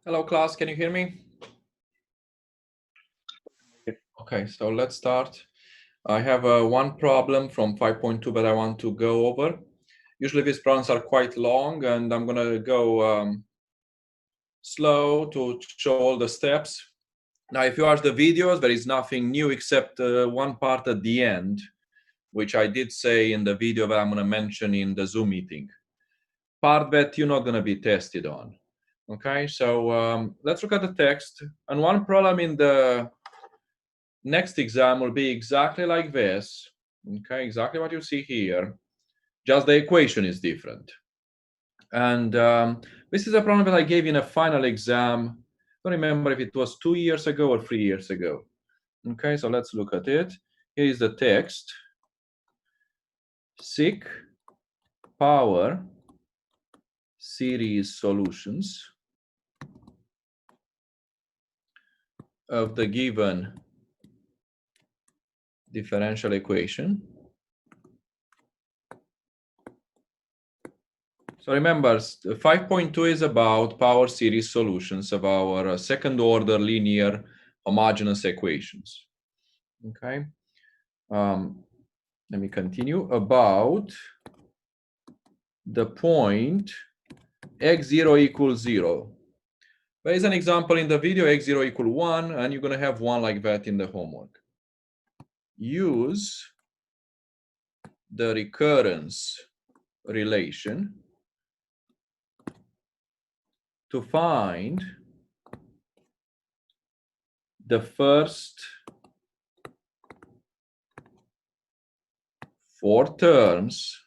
Hello, class. Can you hear me? Okay, so let's start. I have one problem from 5.2 that I want to go over. Usually these problems are quite long, and I'm going to go slow to show all the steps. Now, if you watch the videos, there is nothing new except one part at the end, which I did say in the video that I'm going to mention in the Zoom meeting. Part that you're not going to be tested on. Okay, so let's look at the text. And one problem in the next exam will be exactly like this. Okay, exactly what you see here. Just the equation is different. And this is a problem that I gave in a final exam. I don't remember if it was 2 years ago or 3 years ago. Okay, so let's look at it. Here is the text. Seek power series solutions of the given differential equation. So remember, 5.2 is about power series solutions of our second order linear homogeneous equations. Okay. Let me continue. About the point x0 equals 0. There is an example in the video, x0 equal 1, and you're going to have one like that in the homework. Use the recurrence relation to find the first 4 terms,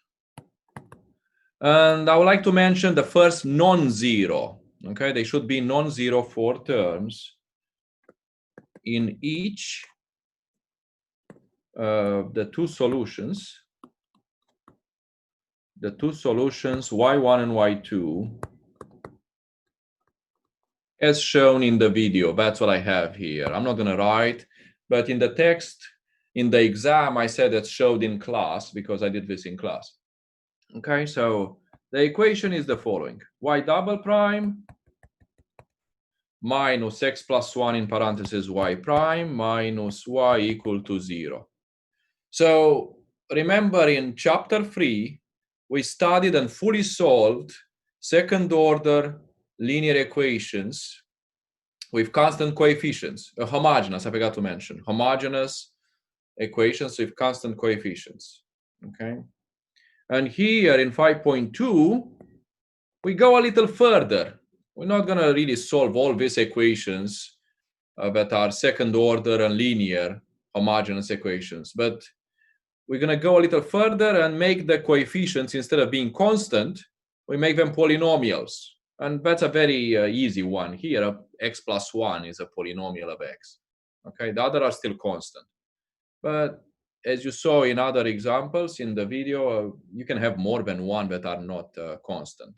and I would like to mention the first non-zero. Okay, they should be non-zero 4 terms in each of the two solutions y1 and y2 as shown in the video. That's what I have here. I'm not going to write, but in the text, in the exam, I said it's showed in class because I did this in class. Okay, so the equation is the following. Y double prime minus x plus 1 in parentheses y prime minus y equal to 0. So remember in chapter 3, we studied and fully solved second order linear equations with constant coefficients, homogeneous, I forgot to mention, homogeneous equations with constant coefficients, okay? And here in 5.2, we go a little further. We're not gonna really solve all these equations that are second order and linear homogeneous equations, but we're gonna go a little further and make the coefficients, instead of being constant, we make them polynomials. And that's a very easy one. Here, x plus 1 is a polynomial of x. Okay, the other are still constant. But as you saw in other examples in the video, you can have more than one that are not constant.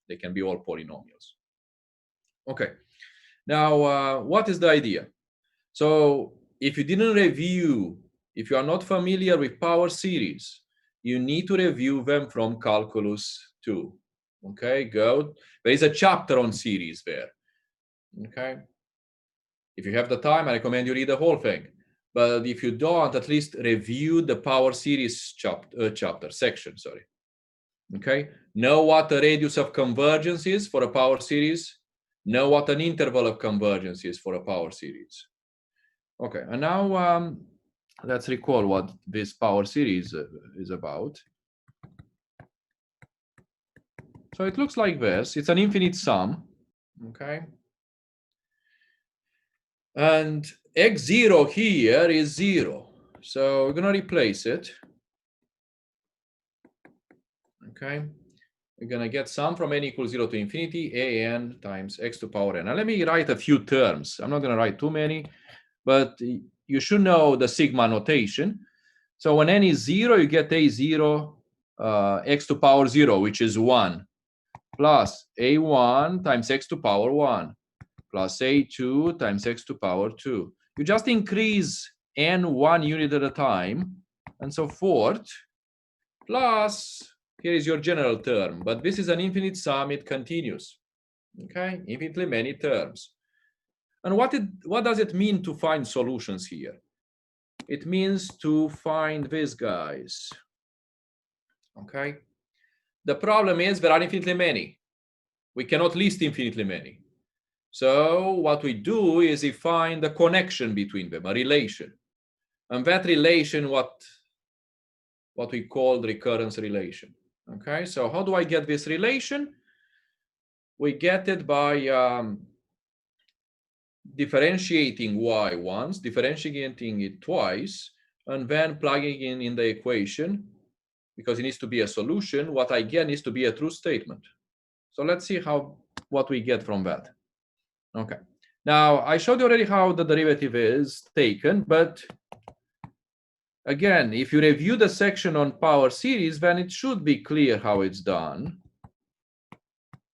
They can be all polynomials. Okay, now what is the idea? So if you didn't review, if you are not familiar with power series, you need to review them from Calculus 2. Okay, go. There is a chapter on series there. Okay. If you have the time, I recommend you read the whole thing. But if you don't, at least review the power series section, sorry. Okay. Know what the radius of convergence is for a power series. Know what an interval of convergence is for a power series. Okay, and now let's recall what this power series is about. So it looks like this. It's an infinite sum, okay? And x0 here is 0. So we're going to replace it. Okay? We're going to get sum from n equals 0 to infinity, an times x to power n. Now let me write a few terms. I'm not going to write too many, but you should know the sigma notation. So when n is 0, you get a0 x to power 0, which is 1, plus a1 times x to power 1, plus a2 times x to power 2. You just increase n 1 unit at a time, and so forth, plus, here is your general term, but this is an infinite sum, it continues. Okay, infinitely many terms. And what does it mean to find solutions here? It means to find these guys. Okay. The problem is there are infinitely many. We cannot list infinitely many. So what we do is we find a connection between them, a relation. And that relation, what we call the recurrence relation. Okay, so how do I get this relation? We get it by differentiating y once, differentiating it twice, and then plugging in the equation, because it needs to be a solution. What I get needs to be a true statement. So let's see what we get from that. Okay. Now, I showed you already how the derivative is taken, but again, if you review the section on power series, then it should be clear how it's done.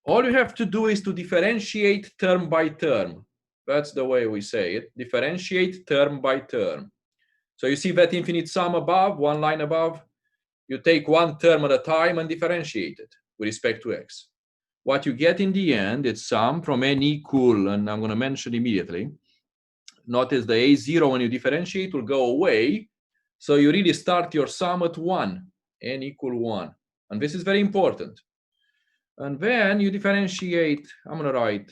All you have to do is to differentiate term by term. That's the way we say it. Differentiate term by term. So you see that infinite sum above, one line above, you take one term at a time and differentiate it with respect to x. What you get in the end is sum from n equal, and I'm going to mention immediately. Notice the a0 when you differentiate will go away. So you really start your sum at 1, n equal 1. And this is very important. And then you differentiate, I'm going to write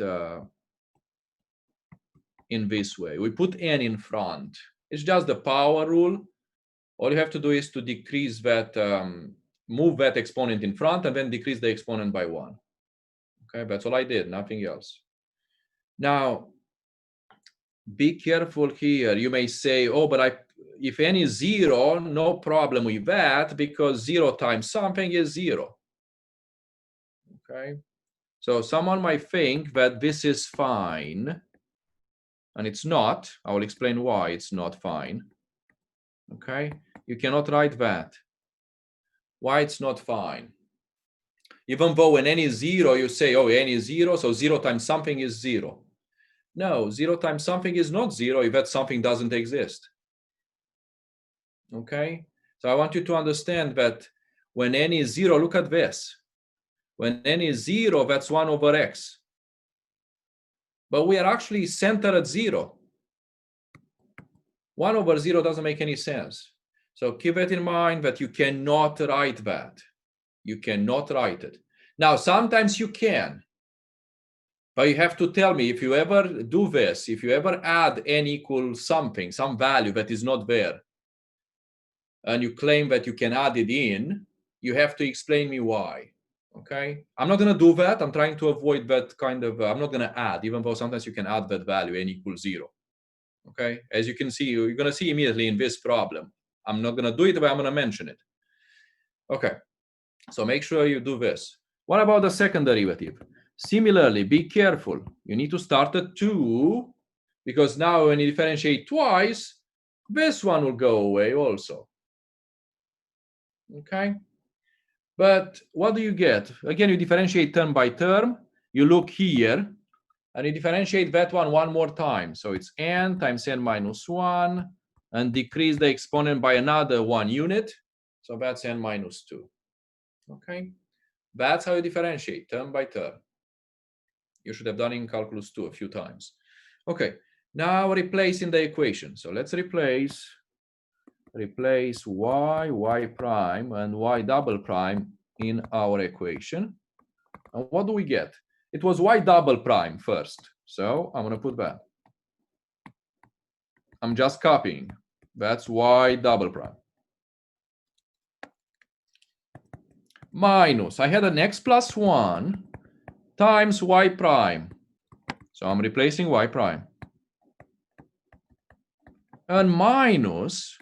in this way. We put n in front. It's just the power rule. All you have to do is to decrease that, move that exponent in front and then decrease the exponent by 1. Okay, that's all I did, nothing else. Now, be careful here. You may say, oh, but if n is 0, no problem with that, because 0 times something is 0. Okay, so someone might think that this is fine, and it's not. I will explain why it's not fine. Okay, you cannot write that. Why it's not fine? Even though when n is 0, you say, oh, n is 0, so 0 times something is 0. No, 0 times something is not 0 if that something doesn't exist. Okay, so I want you to understand that when n is 0, look at this. When n is 0, that's 1 over x. But we are actually centered at 0. 1 over 0 doesn't make any sense. So keep it in mind that you cannot write that. You cannot write it. Now, sometimes you can. But you have to tell me, if you ever do this, if you ever add n equals something, some value that is not there, and you claim that you can add it in, you have to explain me why. Okay, I'm not going to do that. I'm trying to avoid that kind of, I'm not going to add, even though sometimes you can add that value, n equals 0. Okay, as you can see, you're going to see immediately in this problem. I'm not going to do it, but I'm going to mention it. Okay, so make sure you do this. What about the second derivative? Similarly, be careful. You need to start at 2, because now when you differentiate twice, this one will go away also. Okay, but what do you get? Again, you differentiate term by term. You look here, and you differentiate that one more time. So it's n times n minus 1, and decrease the exponent by another 1 unit. So that's n minus 2. Okay, that's how you differentiate term by term. You should have done in calculus 2 a few times. Okay, now replace in the equation. So let's replace y prime and y double prime in our equation. And what do we get? It was y double prime first. So I'm going to put that. I'm just copying. That's y double prime. Minus, I had an x plus 1 times y prime. So I'm replacing y prime. And minus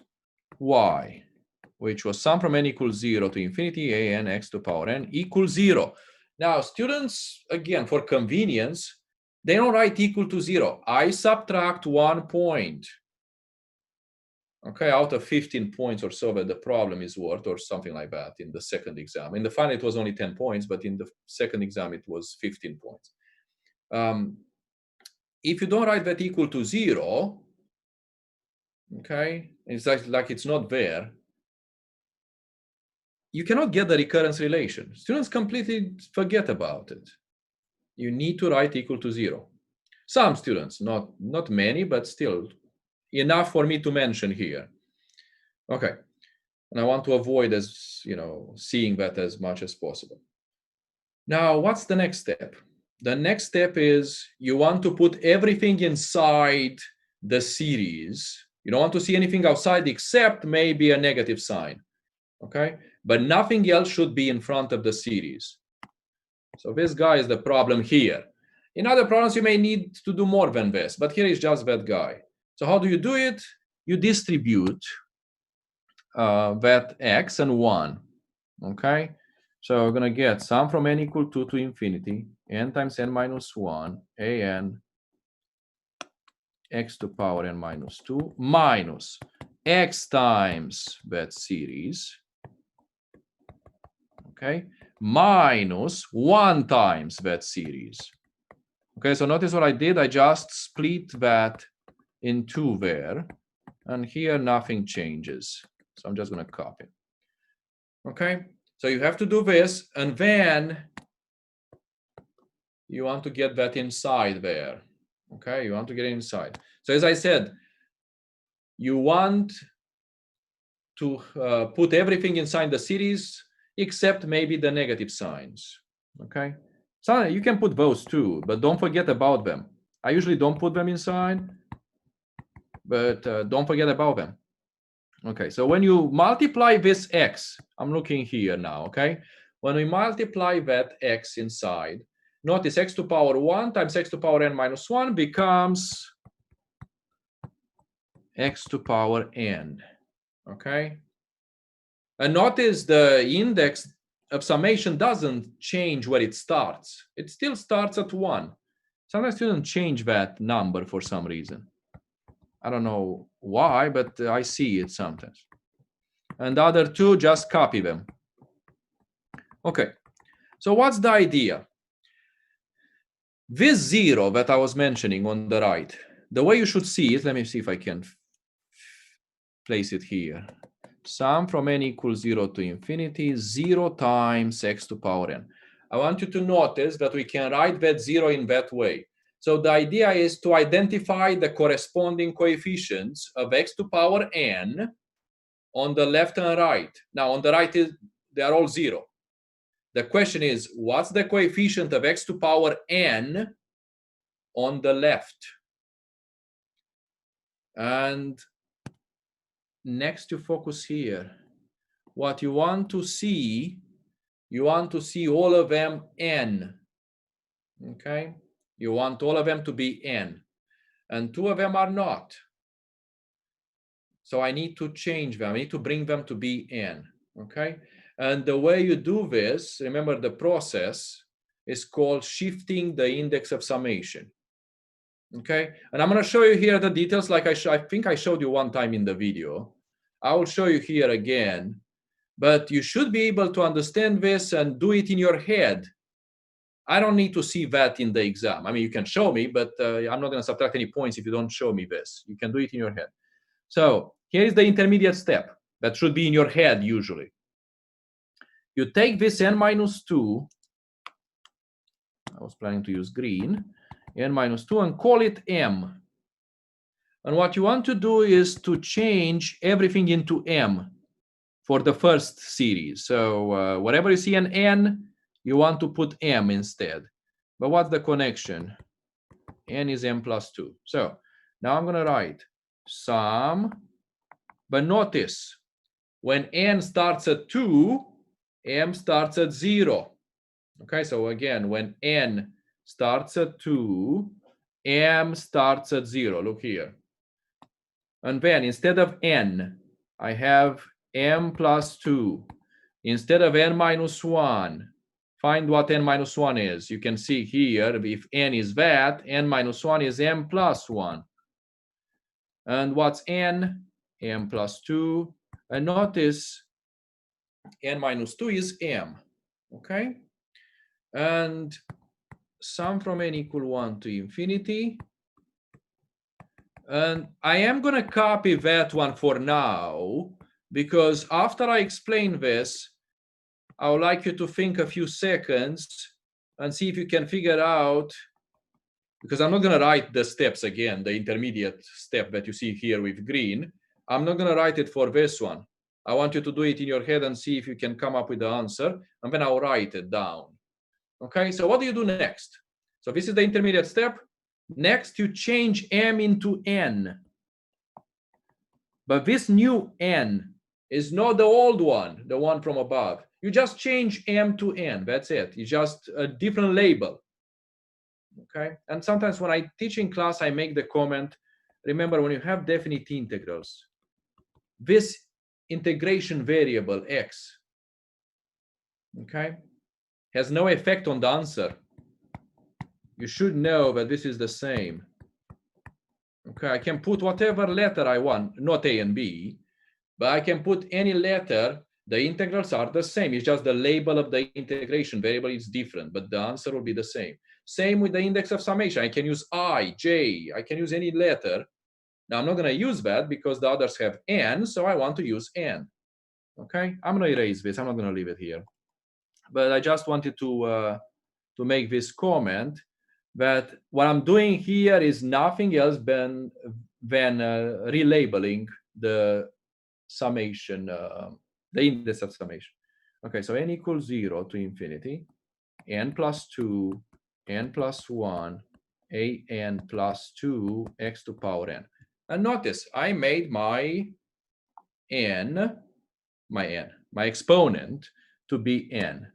y, which was sum from n equals 0 to infinity a n x to the power n equals 0. Now, students, again, for convenience, they don't write equal to 0. I subtract 1 point. Okay, out of 15 points or so that the problem is worth, or something like that in the second exam. In the final, it was only 10 points, but in the second exam, it was 15 points. If you don't write that equal to 0, okay, it's like it's not there, you cannot get the recurrence relation. Students completely forget about it. you need to write equal to 0. Some students, not many, but still enough for me to mention here. Okay, and I want to avoid seeing that as much as possible. Now, what's the next step? The next step is you want to put everything inside the series. You don't want to see anything outside except maybe a negative sign, okay? But nothing else should be in front of the series. So this guy is the problem here. In other problems, you may need to do more than this, but here is just that guy. So how do you do it? You distribute that x and 1, okay? So we're going to get sum from n equal to infinity, n times n minus 1, an x to power n minus 2 minus x times that series, okay, minus 1 times that series. Okay, so notice what I did. I just split that in 2 there, and here nothing changes. So I'm just going to copy. Okay, so you have to do this, and then you want to get that inside there. Okay, you want to get it inside. So as I said, you want to put everything inside the series except maybe the negative signs. Okay, so you can put those too, but don't forget about them. I usually don't put them inside, but don't forget about them. Okay, so when you multiply this x, I'm looking here now, okay? When we multiply that x inside, notice x to power 1 times x to power n minus 1 becomes x to power n, okay? And notice the index of summation doesn't change where it starts. It still starts at 1. Sometimes you don't change that number for some reason. I don't know why, but I see it sometimes. And the other two, just copy them. Okay, so what's the idea? This 0 that I was mentioning on the right, the way you should see it, let me see if I can place it here. Sum from n equals 0 to infinity, 0 times x to power n. I want you to notice that we can write that 0 in that way. So the idea is to identify the corresponding coefficients of x to power n on the left and right. Now, on the right, they are all 0. The question is, what's the coefficient of x to power n on the left? And next, you focus here. What you want to see all of them n. Okay? You want all of them to be n. And 2 of them are not. So I need to change them. I need to bring them to be n. Okay? And the way you do this, remember the process, is called shifting the index of summation. Okay? And I'm going to show you here the details like I think I showed you one time in the video. I will show you here again. But you should be able to understand this and do it in your head. I don't need to see that in the exam. I mean, you can show me, but I'm not going to subtract any points if you don't show me this. You can do it in your head. So here is the intermediate step that should be in your head usually. You take this n minus 2. I was planning to use green. N minus 2 and call it m. And what you want to do is to change everything into m for the first series. So wherever you see an n, you want to put m instead. But what's the connection? N is m plus 2. So now I'm going to write sum. But notice, when n starts at 2, m starts at 0. Okay, so again, when n starts at 2, m starts at 0. Look here. And then instead of n, I have m plus 2. Instead of n minus 1, find what n minus 1 is. You can see here, if n is that, n minus 1 is m plus 1. And what's n? M plus 2. And notice n minus 2 is m. Okay? And sum from n equal 1 to infinity. And I am going to copy that one for now, because after I explain this, I would like you to think a few seconds and see if you can figure out, because I'm not going to write the steps again, the intermediate step that you see here with green. I'm not going to write it for this one. I want you to do it in your head and see if you can come up with the answer, and then I'll write it down. Okay, so what do you do next? So this is the intermediate step. Next, you change m into n. But this new n is not the old one, the one from above. You just change m to n, that's it. It's just a different label. Okay, and sometimes when I teach in class, I make the comment, remember when you have definite integrals, this integration variable x, okay, has no effect on the answer. You should know that this is the same. Okay, I can put whatever letter I want, not a and b, but I can put any letter. The integrals are the same. It's just the label of the integration variable is different, but the answer will be the same. Same with the index of summation. I can use I, J, I can use any letter. Now I'm not going to use that because the others have n, so I want to use n. Okay, I'm going to erase this. I'm not going to leave it here. But I just wanted to make this comment that what I'm doing here is nothing else than relabeling the summation, the index of summation. Okay, so n equals 0 to infinity, n plus 2, n plus 1, a n plus 2, x to power n. And notice I made my exponent to be n.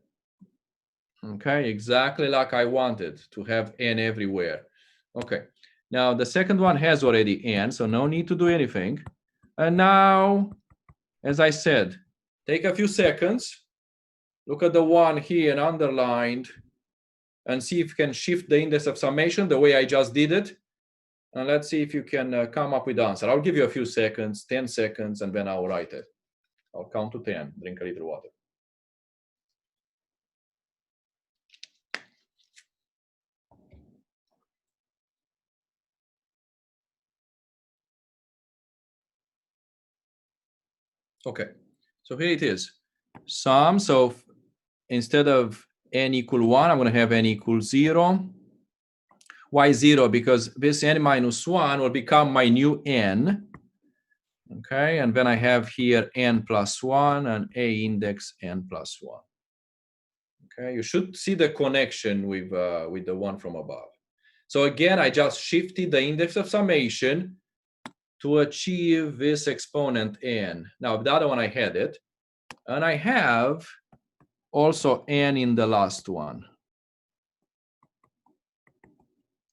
Okay, exactly like I wanted to have n everywhere. Okay, now the second one has already n, so no need to do anything. And now, as I said, take a few seconds, look at the one here and underlined, and see if you can shift the index of summation the way I just did it. And let's see if you can come up with the answer. I'll give you a few seconds, 10 seconds, and then I'll write it. I'll count to 10, drink a little water. Okay, so here it is. Sum, so instead of n equal 1, I'm going to have n equal 0. Why 0? Because this n minus 1 will become my new n. Okay, and then I have here n plus 1 and a index n plus 1. Okay, you should see the connection with the one from above. So again, I just shifted the index of summation to achieve this exponent n. Now, the other one I had it, and I have also n in the last one.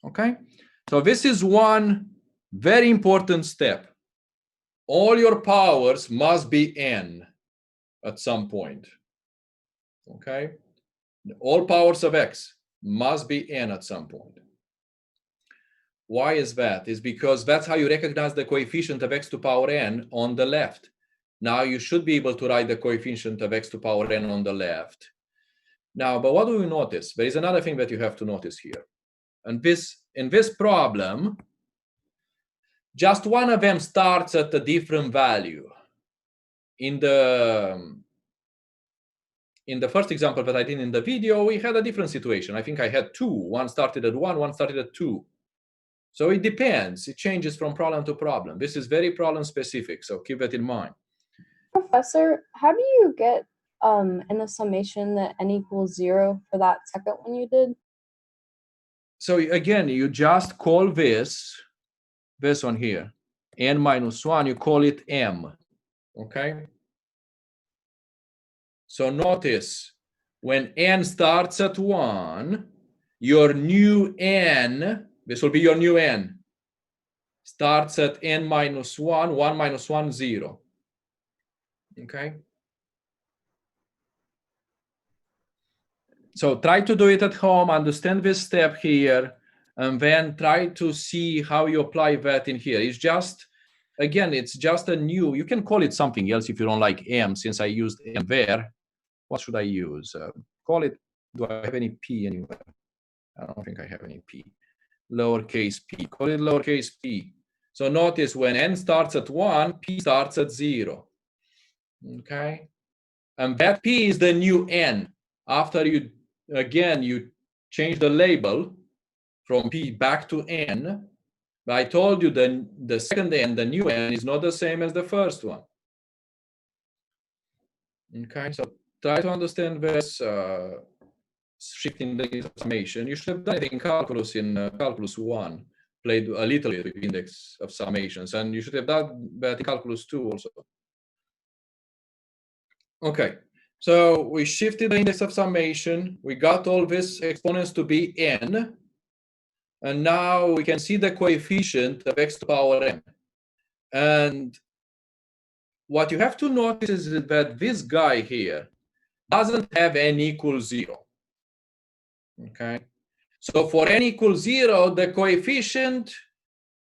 Okay, so this is one very important step. All your powers must be n at some point. Okay, all powers of x must be n at some point. Why is that? It's because that's how you recognize the coefficient of x to power n on the left. Now you should be able to write the coefficient of x to power n on the left. Now, but what do we notice? There is another thing that you have to notice here. And in this problem, just one of them starts at a different value. In the first example that I did in the video, we had a different situation. I think I had two. One started at 1, one started at 2. So it depends. It changes from problem to problem. This is very problem specific, so keep that in mind. Professor, how do you get in the summation that n equals 0 for that second one you did? So again, you just call this one here, n minus 1, you call it m, okay? So notice, when n starts at 1, your new n, this will be your new n, starts at n minus 1, 1 minus 1, 0. Okay? So try to do it at home, understand this step here, and then try to see how you apply that in here. It's just, again, it's just a new, you can call it something else if you don't like m, since I used m there. What should I use? Call it, do I have any p anywhere? I don't think I have any p. Lowercase p, call it lowercase p. So notice when n starts at 1, p starts at 0. Okay? And that p is the new n. After you change the label from P back to N, but I told you that the second N, the new N, is not the same as the first one. Okay, so try to understand this shifting the summation. You should have done it in calculus, in calculus 1, played a little bit with index of summations, and you should have done that in calculus 2 also. Okay, so we shifted the index of summation, we got all these exponents to be N, and now we can see the coefficient of x to the power n. And what you have to notice is that this guy here doesn't have n equals 0. Okay, so for n equals 0, the coefficient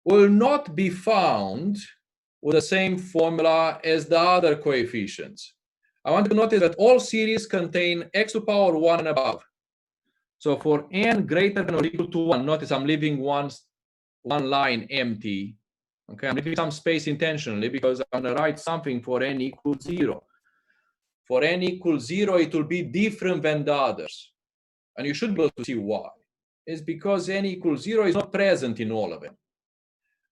will not be found with the same formula as the other coefficients. I want to notice that all series contain x to the power 1 and above. So for n greater than or equal to 1, notice I'm leaving one line empty. Okay, I'm leaving some space intentionally because I'm going to write something for n equals 0. For n equals 0, it will be different than the others. And you should be able to see why. It's because n equals 0 is not present in all of them.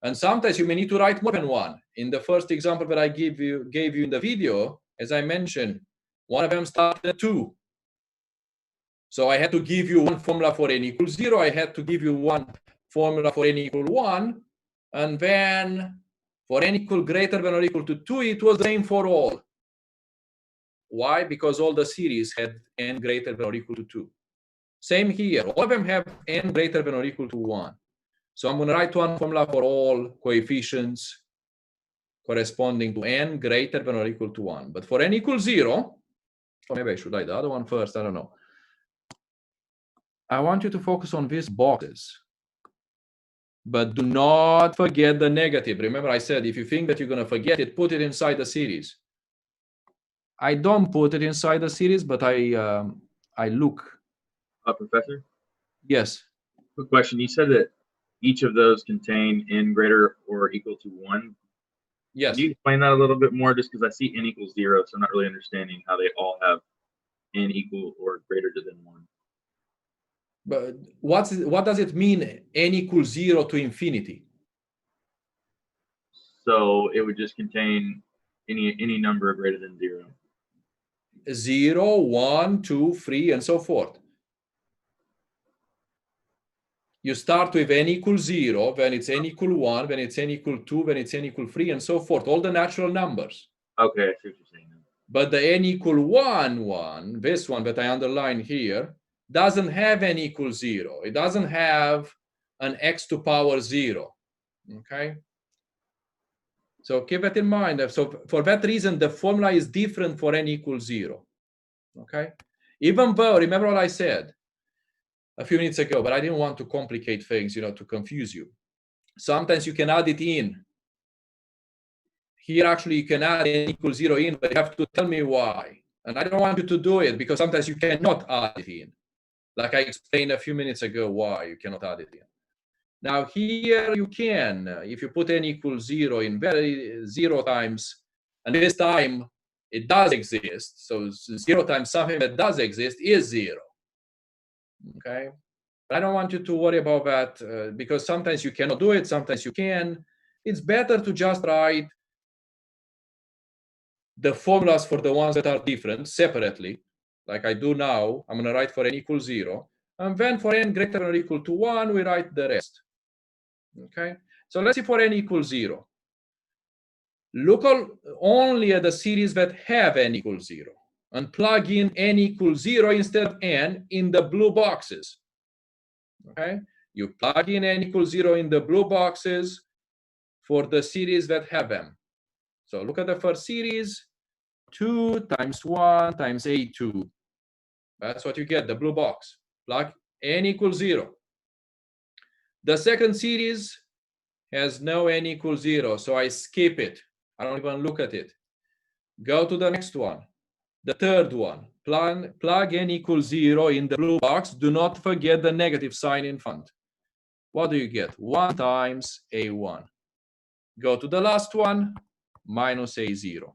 And sometimes you may need to write more than one. In the first example that I gave you in the video, as I mentioned, one of them started at 2. So I had to give you one formula for n equals 0. I had to give you one formula for n equal 1. And then for n equal greater than or equal to 2, it was the same for all. Why? Because all the series had n greater than or equal to 2. Same here. All of them have n greater than or equal to 1. So I'm going to write one formula for all coefficients corresponding to n greater than or equal to 1. But for n equals 0, or maybe I should write the other one first, I don't know. I want you to focus on these boxes. But do not forget the negative. Remember I said, if you think that you're going to forget it, put it inside the series. I don't put it inside the series, but I look. Professor? Yes. Quick question. You said that each of those contain n greater or equal to 1. Yes. Can you explain that a little bit more? Just because I see n equals 0, so I'm not really understanding how they all have n equal or greater than 1. But what does it mean, n equals 0 to infinity? So it would just contain any number greater than 0. 0, 1, 2, 3, and so forth. You start with n equals 0, then it's n equal 1, then it's n equal 2, then it's n equal 3, and so forth, all the natural numbers. Okay, I see what you're saying now. But the n equal 1, this one that I underline here, doesn't have n equals 0. It doesn't have an x to power 0. Okay? So keep that in mind. So for that reason, the formula is different for n equals 0. Okay? Even though, remember what I said a few minutes ago, but I didn't want to complicate things, to confuse you. Sometimes you can add it in. Here, actually, you can add n equals 0 in, but you have to tell me why. And I don't want you to do it because sometimes you cannot add it in. Like I explained a few minutes ago why you cannot add it in. Now here you can, if you put n equals 0 in 0 times, and this time it does exist. So 0 times something that does exist is 0. Okay? But I don't want you to worry about that because sometimes you cannot do it, sometimes you can. It's better to just write the formulas for the ones that are different separately, like I do now. I'm going to write for n equals 0. And then for n greater than or equal to 1, we write the rest. Okay? So let's see for n equals 0. Look only at the series that have n equals 0 and plug in n equals 0 instead of n in the blue boxes. Okay? You plug in n equals 0 in the blue boxes for the series that have them. So look at the first series, 2 times 1 times a2. That's what you get, the blue box. Plug n equals 0. The second series has no n equals 0, so I skip it. I don't even look at it. Go to the next one. The third one, plug n equals 0 in the blue box. Do not forget the negative sign in front. What do you get? 1 times a1. Go to the last one, minus a0.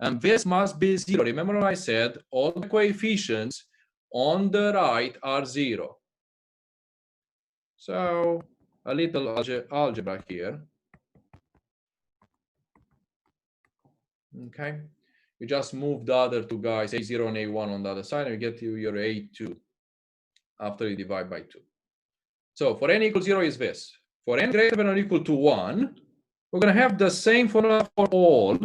And this must be 0. Remember what I said? All the coefficients on the right are 0. So a little algebra here. Okay, you just move the other two guys, A0 and A1 on the other side, and you get to your A2 after you divide by 2. So for n equals 0 is this. For n greater than or equal to 1, we're going to have the same formula for all,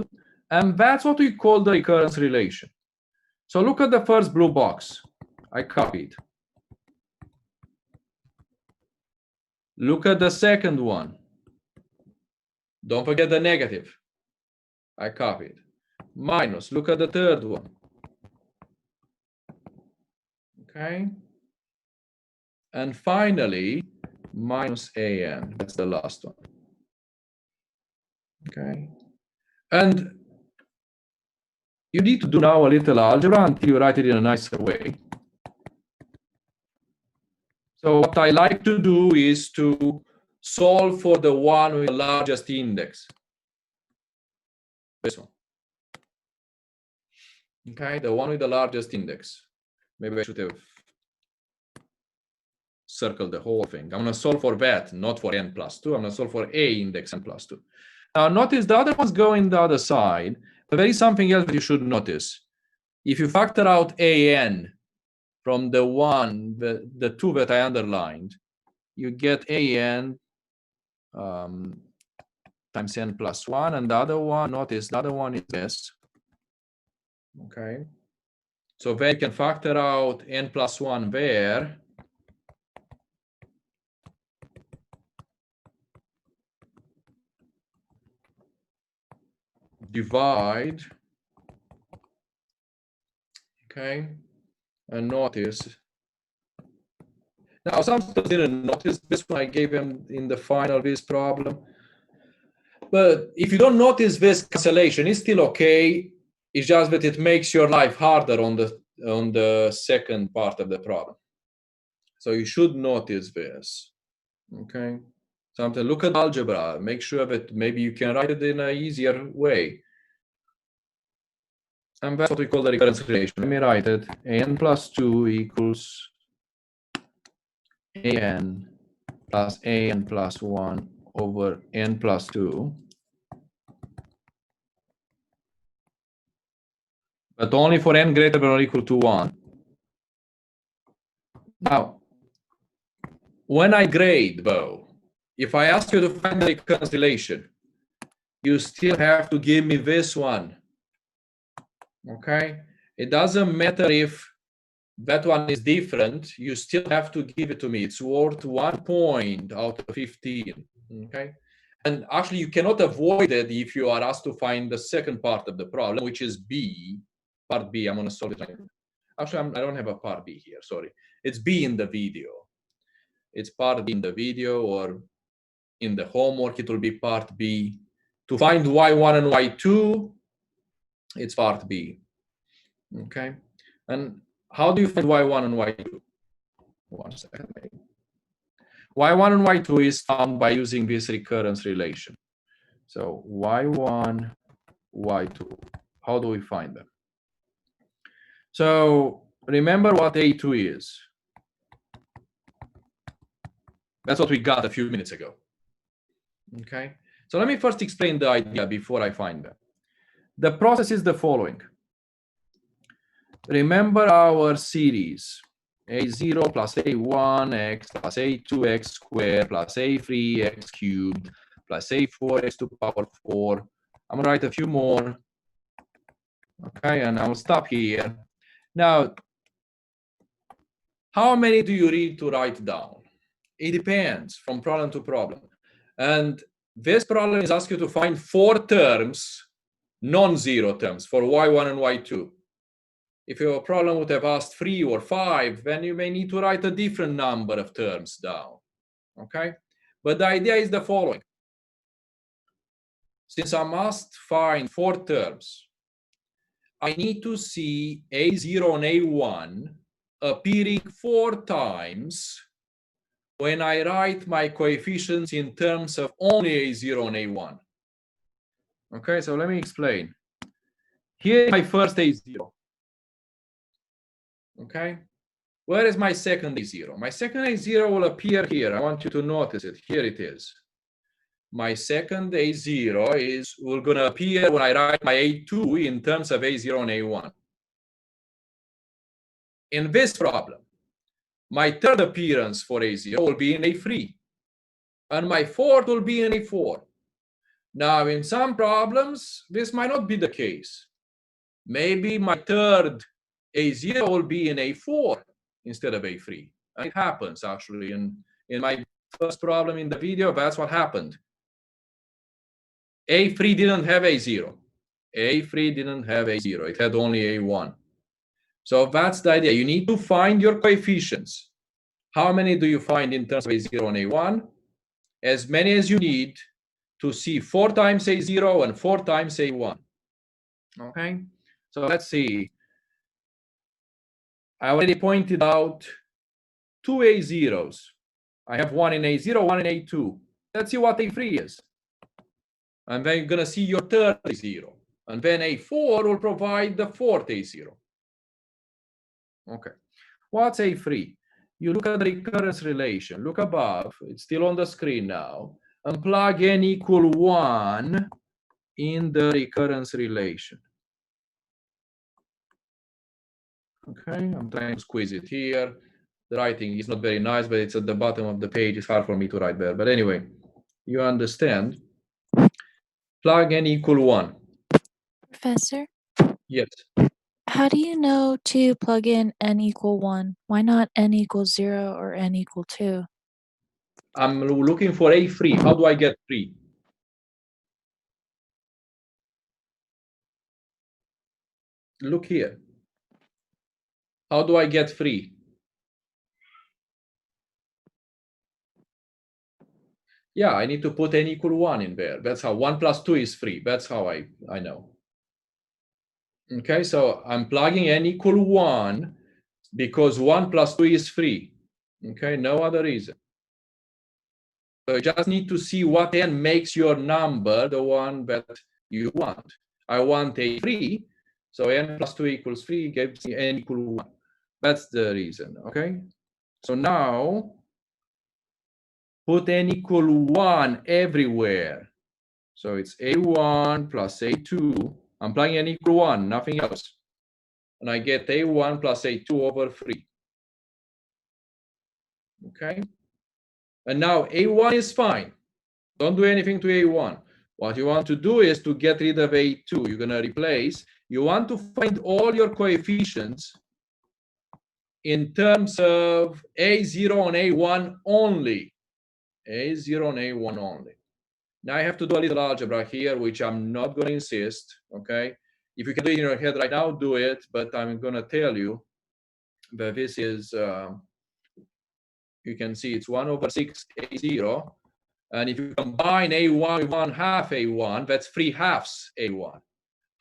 and that's what we call the recurrence relation. So look at the first blue box. I copied. Look at the second one. Don't forget the negative. I copied. Minus. Look at the third one. Okay. And finally, minus an. That's the last one. Okay. And you need to do now a little algebra until you write it in a nicer way. So what I like to do is to solve for the one with the largest index. This one. Okay, the one with the largest index. Maybe I should have circled the whole thing. I'm going to solve for that, not for n plus 2. I'm going to solve for a index n plus 2. Now notice the other ones go in the other side, but there is something else that you should notice. If you factor out an from the one, the two that I underlined, you get an times n plus 1, and the other one, notice the other one is this. Okay, so then you can factor out n plus 1 there. Divide. Okay, and notice. Now, some students didn't notice this one I gave them in the final this problem. But if you don't notice this cancellation, it's still okay. It's just that it makes your life harder on the second part of the problem. So you should notice this. Okay. Something. Look at algebra. Make sure that maybe you can write it in an easier way. And that's what we call the recurrence relation. Let me write it. An plus 2 equals an plus an plus 1 over n plus 2. But only for n greater than or equal to 1. Now, when I grade, though, if I ask you to find the recurrence relation, you still have to give me this one. Okay? It doesn't matter if that one is different, you still have to give it to me. It's worth 1 point out of 15. Okay? And actually, you cannot avoid it if you are asked to find the second part of the problem, which is B, part B. I'm going to solve it right now. Actually, I don't have a part B here, sorry. It's B in the video. It's part B in the video, or in the homework, it will be part B. To find y1 and y2, it's part B. Okay? And how do you find y1 and y2? 1 second. y1 and y2 is found by using this recurrence relation. So y1, y2. How do we find them? So remember what a2 is. That's what we got a few minutes ago. Okay? So let me first explain the idea before I find them. The process is the following. Remember our series. A0 plus A1x plus A2x squared plus A3x cubed plus A4x to the power 4. I'm going to write a few more. Okay, and I'll stop here. Now, how many do you need to write down? It depends from problem to problem. And this problem is asking you to find 4 terms, non-zero terms, for y1 and y2. If your problem would have asked 3 or 5, then you may need to write a different number of terms down. Okay? But the idea is the following. Since I must find 4 terms, I need to see A0 and A1 appearing 4 times when I write my coefficients in terms of only A0 and A1. Okay, so let me explain. Here is my first A0. Okay, Where is my second A0? My second A0 will appear here. I want you to notice it. Here it is. My second A0 will going to appear when I write my A2 in terms of A0 and A1. In this problem, my third appearance for A0 will be in A3, and my fourth will be in A4. Now, in some problems, this might not be the case. Maybe my third A0 will be in A4 instead of A3. And it happens, actually. In my first problem in the video, that's what happened. A3 didn't have A0. A3 didn't have A0. It had only A1. So that's the idea. You need to find your coefficients. How many do you find in terms of A0 and A1? As many as you need to see 4 times A0 and 4 times A1. Okay? So let's see. I already pointed out 2 A0s. I have one in A0, one in A2. Let's see what A3 is. And then you're going to see your third A0. And then A4 will provide the fourth A0. Okay. What's A3? You look at the recurrence relation. Look above. It's still on the screen now. And plug n equal 1 in the recurrence relation. Okay, I'm trying to squeeze it here. The writing is not very nice, but it's at the bottom of the page. It's hard for me to write there. But anyway, you understand. Plug n equal 1. Professor, Yes. how do you know to plug in n equal 1? Why not n equals 0 or n equal 2? I'm looking for A3. How do I get 3? Look here. How do I get 3? Yeah, I need to put n equal 1 in there. That's how 1 plus 2 is 3. That's how I know. Okay, so I'm plugging n equal 1 because 1 plus 2 is 3. Okay, no other reason. So you just need to see what n makes your number the one that you want. I want A3, so n plus 2 equals 3 gives me n equal 1. That's the reason, okay? So now, put n equal 1 everywhere. So it's A1 plus A2. I'm plugging n equal 1, nothing else. And I get A1 plus A2 over 3. Okay? And now A1 is fine. Don't do anything to A1. What you want to do is to get rid of A2. You're going to replace. You want to find all your coefficients in terms of A0 and A1 only. A0 and A1 only. Now I have to do a little algebra here, which I'm not going to insist, okay? If you can do it in your head right now, do it, but I'm going to tell you that this is, you can see it's 1 over 6 A0, and if you combine A1 with 1/2 A1, that's 3/2 A1.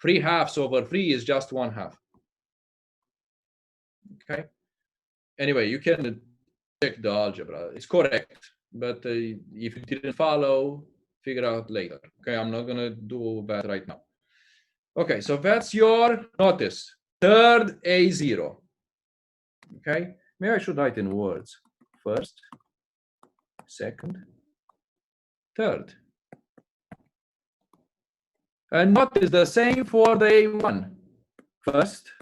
3/2 over 3 is just 1/2. Okay? Anyway, you can check the algebra. It's correct, but if you didn't follow, figure out later. Okay, I'm not going to do that right now. Okay, so that's your, notice, third A0. Okay, maybe I should write in words. First, second, third. And notice the same for the A1. First,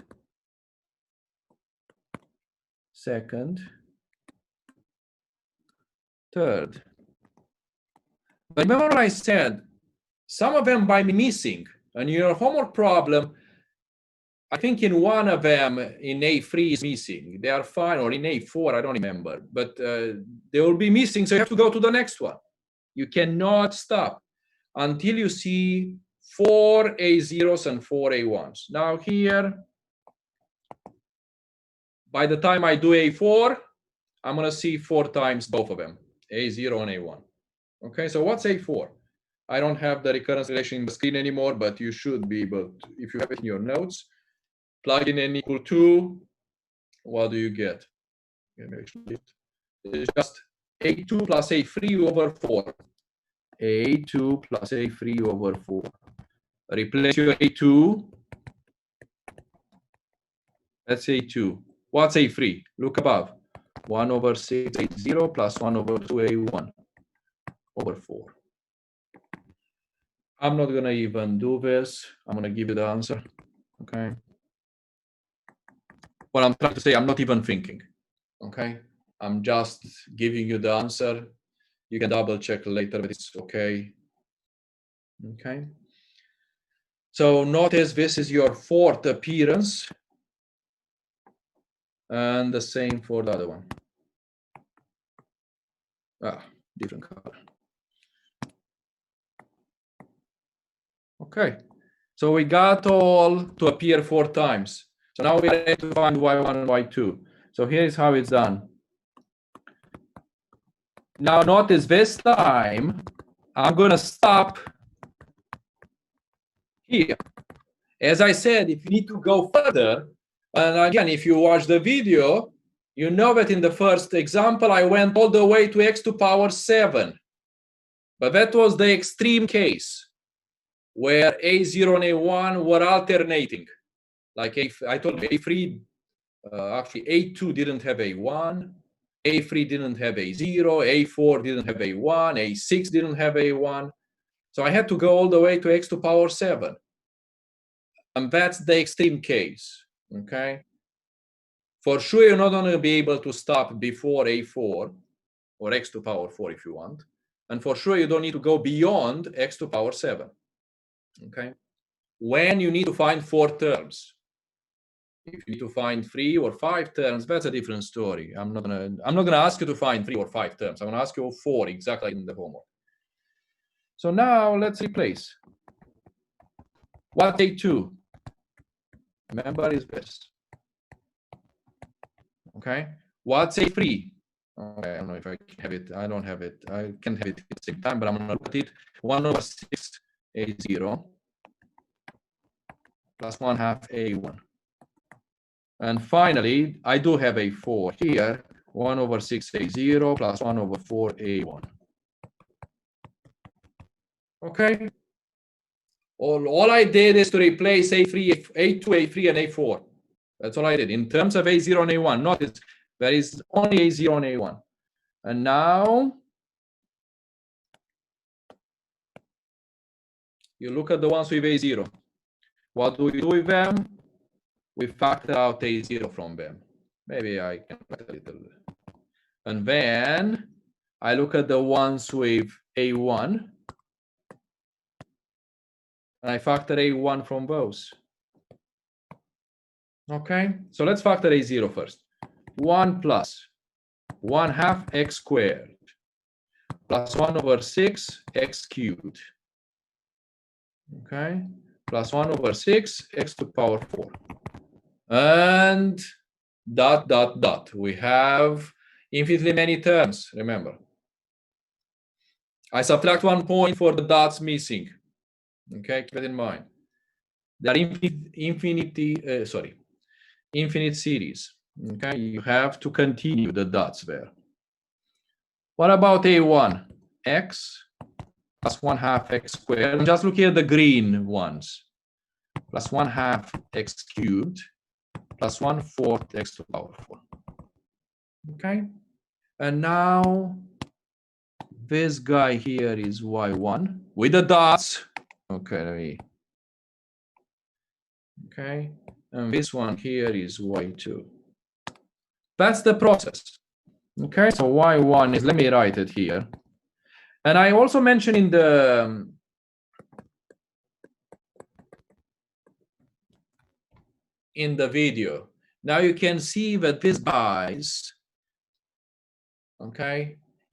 second, third. But remember what I said, some of them might be missing. And your homework problem, I think in one of them, in A3 is missing. They are fine, or in A4, I don't remember. But they will be missing, so you have to go to the next one. You cannot stop until you see 4 A0s and 4 A1s. Now here, by the time I do A4, I'm going to see 4 times both of them, A0 and A1. Okay, so what's A4? I don't have the recurrence relation in the screen anymore, but you should be able to, if you have it in your notes. Plug in n equal 2, what do you get? It's just A2 plus A3 over 4. A2 plus A3 over 4. Replace your A2. That's A2. What's A3? Look above. 1 over 6 A0 plus 1 over 2 A1 over 4. I'm not going to even do this. I'm going to give you the answer. Okay. What I'm trying to say, I'm not even thinking. Okay. I'm just giving you the answer. You can double check later, but it's okay. Okay. So notice this is your fourth appearance. And the same for the other one. Different color. Okay. So we got all to appear 4 times. So now we need to find y1 and y2. So here's how it's done. Now notice this time, I'm going to stop here. As I said, if you need to go further, and again, if you watch the video, you know that in the first example, I went all the way to x to the power 7. But that was the extreme case where A0 and A1 were alternating. Like I told you, A3, actually A2 didn't have A1, A3 didn't have A0, A4 didn't have A1, A6 didn't have A1. So I had to go all the way to x to the power 7. And that's the extreme case, okay? For sure, you're not going to be able to stop before A4 or x to the power 4 if you want. And for sure, you don't need to go beyond x to the power 7, okay? When you need to find 4 terms, if you need to find 3 or 5 terms, that's a different story. I'm not gonna ask you to find 3 or 5 terms. I'm gonna ask you 4, exactly like in the homework. So now let's replace. What's A2? Remember is this. Okay. What's A3? Okay, I don't know if I have it. I don't have it. I can't have it at the same time, but I'm gonna look at it. 1 over 6 A0 plus 1/2 A1. And finally, I do have A4 here. 1 over 6 A0 plus 1 over 4 A1. Okay. All I did is to replace A3, A2, A3, and A4. That's all I did. In terms of A0 and A1, notice there is only A0 and A1. And now you look at the ones with A0. What do we do with them? We factor out A0 from them. Maybe I can write a little. And then I look at the ones with A1. And I factor A1 from those. Okay, so let's factor A0 first. 1 plus 1/2 x squared plus 1 over 6 x cubed. Okay, plus 1 over 6 x to the power 4. And ... We have infinitely many terms, remember. I subtract 1 point for the dots missing. Okay, keep it in mind. There are infinite series. Okay, you have to continue the dots there. What about A1? X plus 1/2 x squared. I'm just looking at the green ones. Plus 1/2 x cubed plus 1/4 x to the power 4. Okay, and now this guy here is y1 with the dots. Okay, okay, and this one here is y2. That's the process. Okay, so y1 is, let me write it here. And I also mentioned in the video. Now you can see that these guys, okay,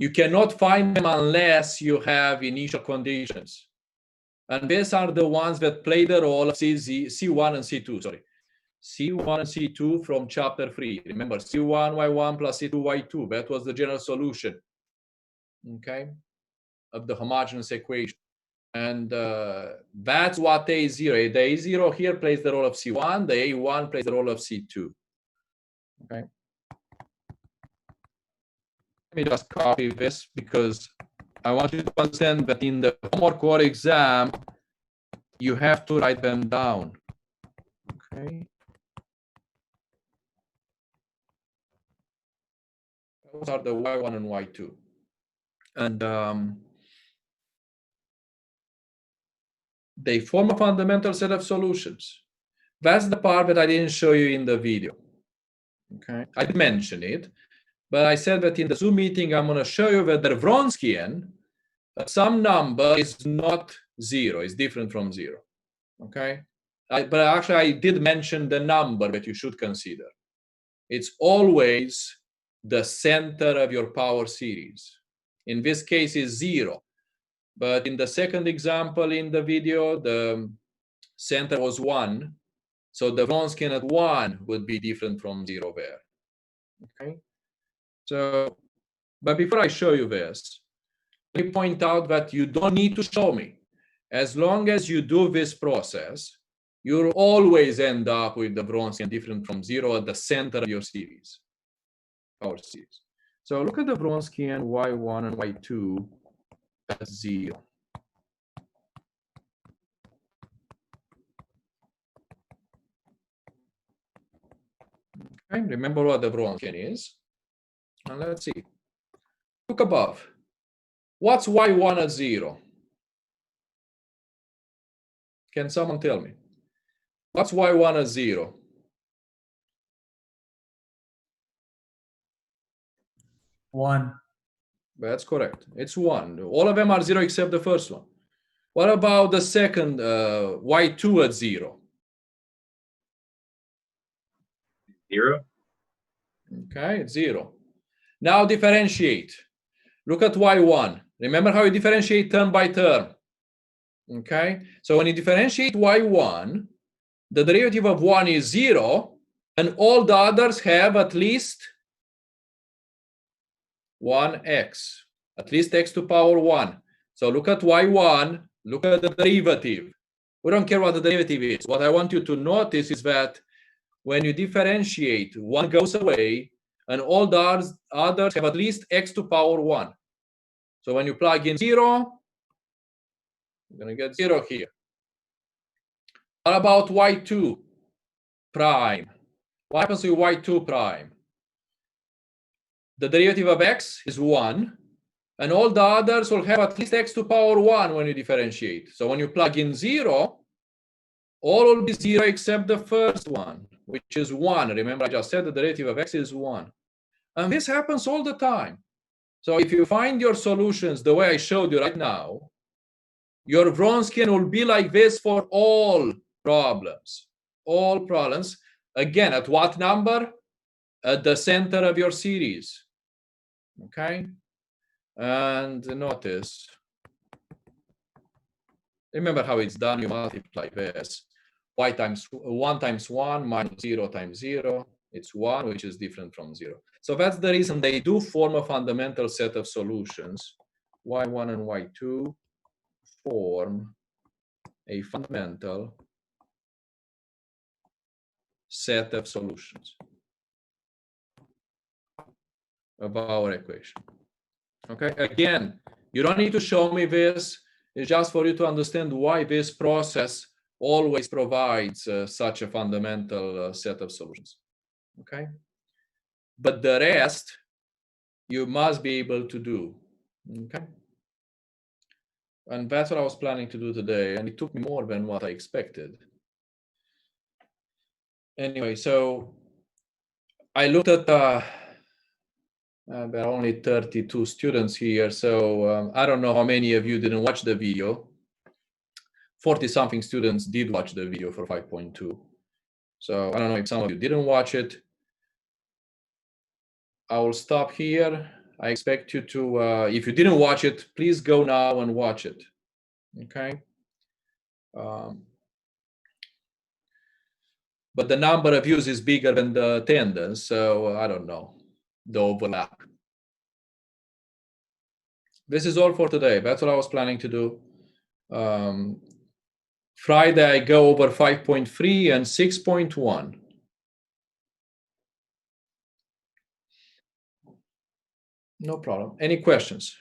you cannot find them unless you have initial conditions. And these are the ones that play the role of C1 and C2, sorry. C1 and C2 from chapter 3. Remember, C1, Y1 plus C2, Y2. That was the general solution, okay, of the homogeneous equation. And that's what A0. The A0 here plays the role of C1. The A1 plays the role of C2. Okay. Let me just copy this because I want you to understand that in the homework or exam, you have to write them down. Okay. Those are the y1 and y2. And they form a fundamental set of solutions. That's the part that I didn't show you in the video. Okay, I did mention it, but I said that in the Zoom meeting, I'm going to show you that the Wronskian, some number is not 0, it's different from 0. Okay, but actually I did mention the number that you should consider. It's always the center of your power series. In this case, is 0. But in the second example in the video, the center was 1. So the Wronskian at 1 would be different from 0 there. Okay. So, but before I show you this, let me point out that you don't need to show me. As long as you do this process, you'll always end up with the Wronskian different from 0 at the center of your series, power series. So look at the Wronskian y1 and y2 as 0. Okay, remember what the Wronskian is. And let's see. Look above. What's y1 at 0? Can someone tell me? What's y1 at 0? One. That's correct. It's 1. All of them are 0 except the first one. What about the second, y2 at 0? 0. Okay, it's 0. Now differentiate. Look at y1. Remember how you differentiate term by term. Okay, so when you differentiate y1, the derivative of 1 is 0, and all the others have at least 1x, at least x to power 1. So look at y1, look at the derivative. We don't care what the derivative is. What I want you to notice is that when you differentiate, 1 goes away, and all the others have at least x to power 1. So when you plug in 0, you're going to get 0 here. What about y2 prime? What happens to y2 prime? The derivative of x is 1, and all the others will have at least x to power 1 when you differentiate. So when you plug in 0, all will be 0 except the first one, which is 1. Remember, I just said the derivative of x is 1. And this happens all the time. So if you find your solutions the way I showed you right now, your Wronskian will be like this for all problems. All problems. Again, at what number? At the center of your series. Okay? And notice, remember how it's done. You multiply this. Y times 1 times 1 minus 0 times 0. It's 1, which is different from 0. So that's the reason they do form a fundamental set of solutions. Y1 and y2 form a fundamental set of solutions of our equation. Okay, again, you don't need to show me this. It's just for you to understand why this process always provides such a fundamental set of solutions. Okay, but the rest you must be able to do. Okay, and that's what I was planning to do today, and it took me more than what I expected. Anyway, so I looked at there are only 32 students here, so I don't know how many of you didn't watch the video. 40-something students did watch the video for 5.2. So I don't know if some of you didn't watch it. I will stop here. I expect you to, if you didn't watch it, please go now and watch it. Okay. But the number of views is bigger than the attendance, so I don't know, the overlap. This is all for today. That's what I was planning to do. Friday, I go over 5.3 and 6.1. No problem. Any questions?